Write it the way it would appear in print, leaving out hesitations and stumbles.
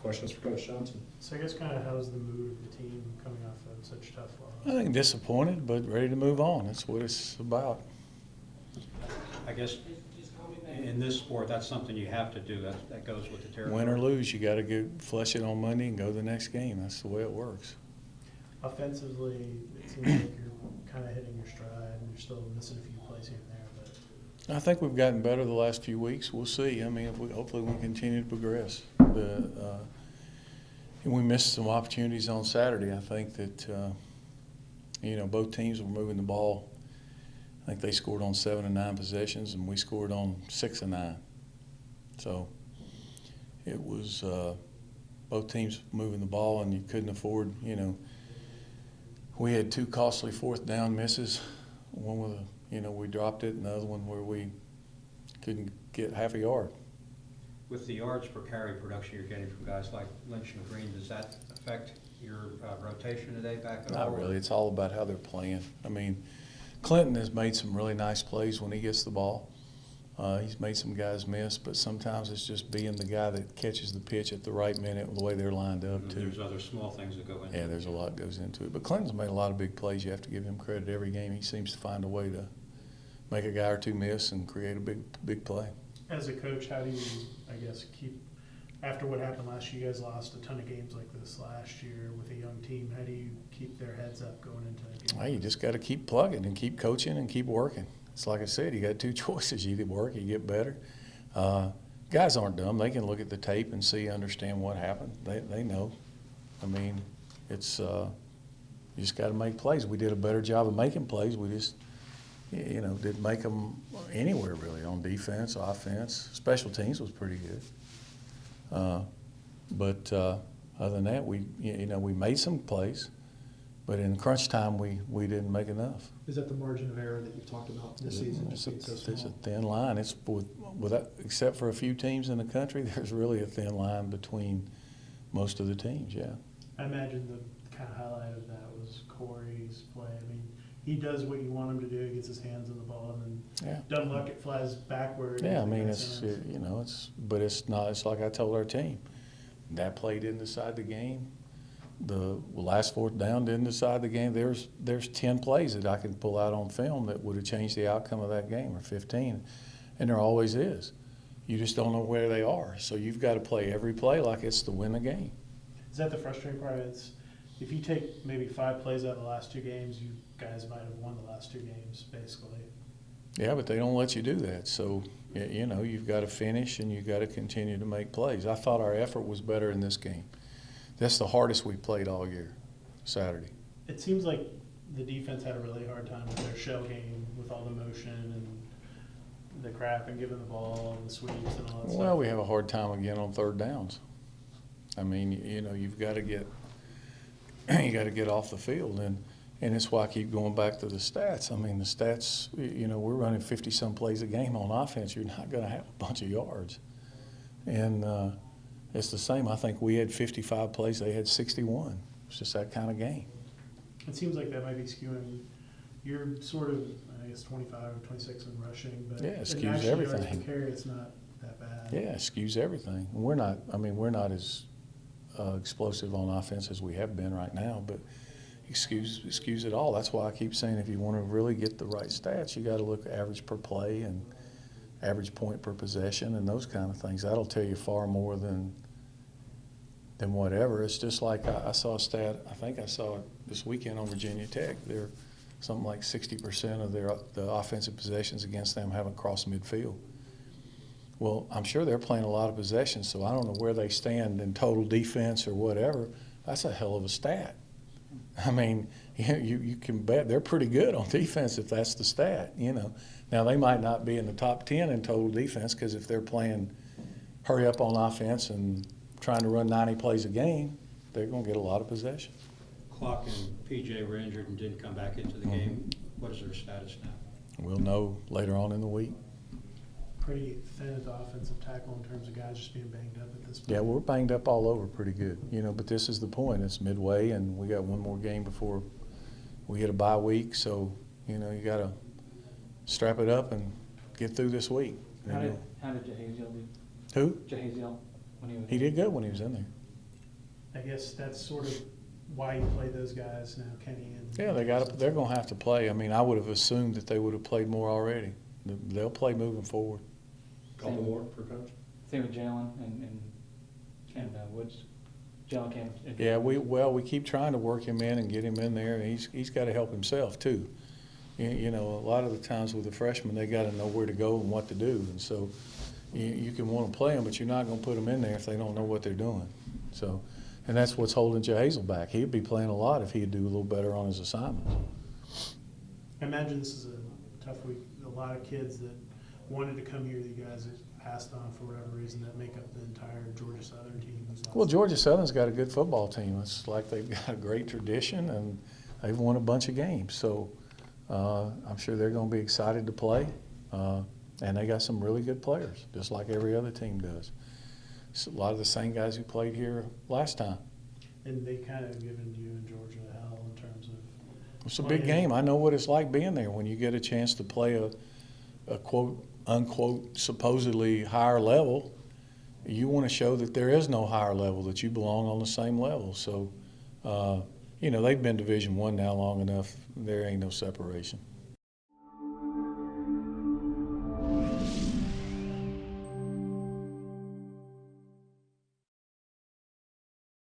Questions for Coach Johnson? So I guess kind of how's the mood of the team coming off of such a tough I loss? think disappointed, but ready to move on. That's what it's about. I guess in this sport, that's something you have to do. That goes with the territory. Win or lose, you got to go flush it on Monday and go to the next game. That's the way it works. Offensively, it seems like you're kind of hitting your stride and you're still missing a few plays here and there. But I think we've gotten better the last few weeks. We'll see. I mean, hopefully we continue to progress. And we missed some opportunities on Saturday. I think that, both teams were moving the ball. I think they scored on 7 of 9 possessions, and we scored on 6 of 9. So it was both teams moving the ball, and you couldn't afford, we had 2 costly fourth down misses. One with we dropped it, and the other one where we couldn't get half a yard. With the yards per carry production you're getting from guys like Lynch and Green, does that affect your rotation today back at all? Not really. It's all about how they're playing. I mean, Clinton has made some really nice plays when he gets the ball. He's made some guys miss, but sometimes it's just being the guy that catches the pitch at the right minute the way they're lined up, too. There's other small things that go into it. Yeah, there's a lot goes into it. But Clinton's made a lot of big plays. You have to give him credit every game. He seems to find a way to make a guy or two miss and create a big play. as a coach, how do you, I guess, keep, after what happened last year, you guys lost a ton of games like this last year with a young team. How do you keep their heads up going into a game? Well, you just got to keep plugging and keep coaching and keep working. It's like I said, you got 2 choices. You either work or you get better. Guys aren't dumb. They can look at the tape and see, understand what happened. They know. I mean, it's you just got to make plays. We did a better job of making plays. We just, didn't make them anywhere really on defense, offense. Special teams was pretty good. But other than that, we made some plays. But in crunch time, we didn't make enough. Is that the margin of error that you've talked about this season? Just being so It's a small? thin line. It's without, except for a few teams in the country, there's really a thin line between most of the teams. Yeah. I imagine the kind of highlight of that was Corey's play. I mean, he does what you want him to do. He gets his hands on the ball, and then doesn't look, it flies backward. Yeah, I mean, but it's not. It's like I told our team, that play didn't decide the game. The last fourth down didn't decide the game. There's 10 plays that I can pull out on film that would have changed the outcome of that game, or 15, and there always is. You just don't know where they are, so you've got to play every play like it's to win the game. Is that the frustrating part? It's if you take maybe 5 plays out of the last 2 games, you guys might have won the last 2 games, basically. Yeah, but they don't let you do that. So, you've got to finish and you've got to continue to make plays. I thought our effort was better in this game. That's the hardest we played all year, Saturday. It seems like the defense had a really hard time with their shell game, with all the motion and the crap and giving the ball and the sweeps and all that stuff. Well, we have a hard time again on third downs. I mean, you've got to get off the field, and it's why I keep going back to the stats. I mean, the stats, we're running 50-some plays a game on offense. You're not going to have a bunch of yards. And it's the same. I think we had 55 plays. They had 61. It's just that kind of game. It seems like that might be skewing. You're sort of, I guess, 25 or 26 in rushing, but Yeah, it in skews actual yards everything. per carry, it's not that bad. Yeah, it skews everything. We're not as explosive on offense as we have been right now, but it skews it all. That's why I keep saying if you want to really get the right stats, you got to look at average per play and average point per possession and those kind of things. That'll tell you far more than whatever. It's just like I saw a stat, I think I saw it this weekend on Virginia Tech. They're something like 60% of the offensive possessions against them haven't crossed midfield. Well, I'm sure they're playing a lot of possessions, so I don't know where they stand in total defense or whatever. That's a hell of a stat. I mean, you can bet they're pretty good on defense if that's the stat, Now, they might not be in the top 10 in total defense because if they're playing hurry up on offense and trying to run 90 plays a game, they're going to get a lot of possession. Clock and P.J. were injured and didn't come back into the game. What is their status now? We'll know later on in the week. Pretty thin at the offensive tackle in terms of guys just being banged up at this point. Yeah, we're banged up all over pretty good, but this is the point. It's midway, and we got one more game before we hit a bye week. So, you got to strap it up and get through this week. How did Jahaziel do? Who? Jahaziel, when he was He did good when he was in there. I guess that's sort of why you play those guys now, Kenny and. Yeah, they're gonna have to play. I mean, I would have assumed that they would have played more already. They'll play moving forward. Couple more per coach? Same with Jalen and Woods. Jalen came. Yeah, we keep trying to work him in and get him in there, and he's got to help himself too. You know, a lot of the times with the freshmen, they got to know where to go and what to do, and so you can want to play them, but you're not going to put them in there if they don't know what they're doing. So, and that's what's holding Joe Hazel back. He'd be playing a lot if he'd do a little better on his assignments. I imagine this is a tough week. A lot of kids that wanted to come here, you guys have passed on for whatever reason, that make up the entire Georgia Southern team. Well, Georgia Southern's got a good football team. It's like they've got a great tradition, and they've won a bunch of games. So I'm sure they're going to be excited to play. And they got some really good players, just like every other team does. So a lot of the same guys who played here last time. And they kind of given you and Georgia hell in terms of. It's a big game. I know what it's like being there when you get a chance to play a quote, unquote, supposedly higher level. You want to show that there is no higher level, that you belong on the same level. So, you know, they've been Division I now long enough. There ain't no separation.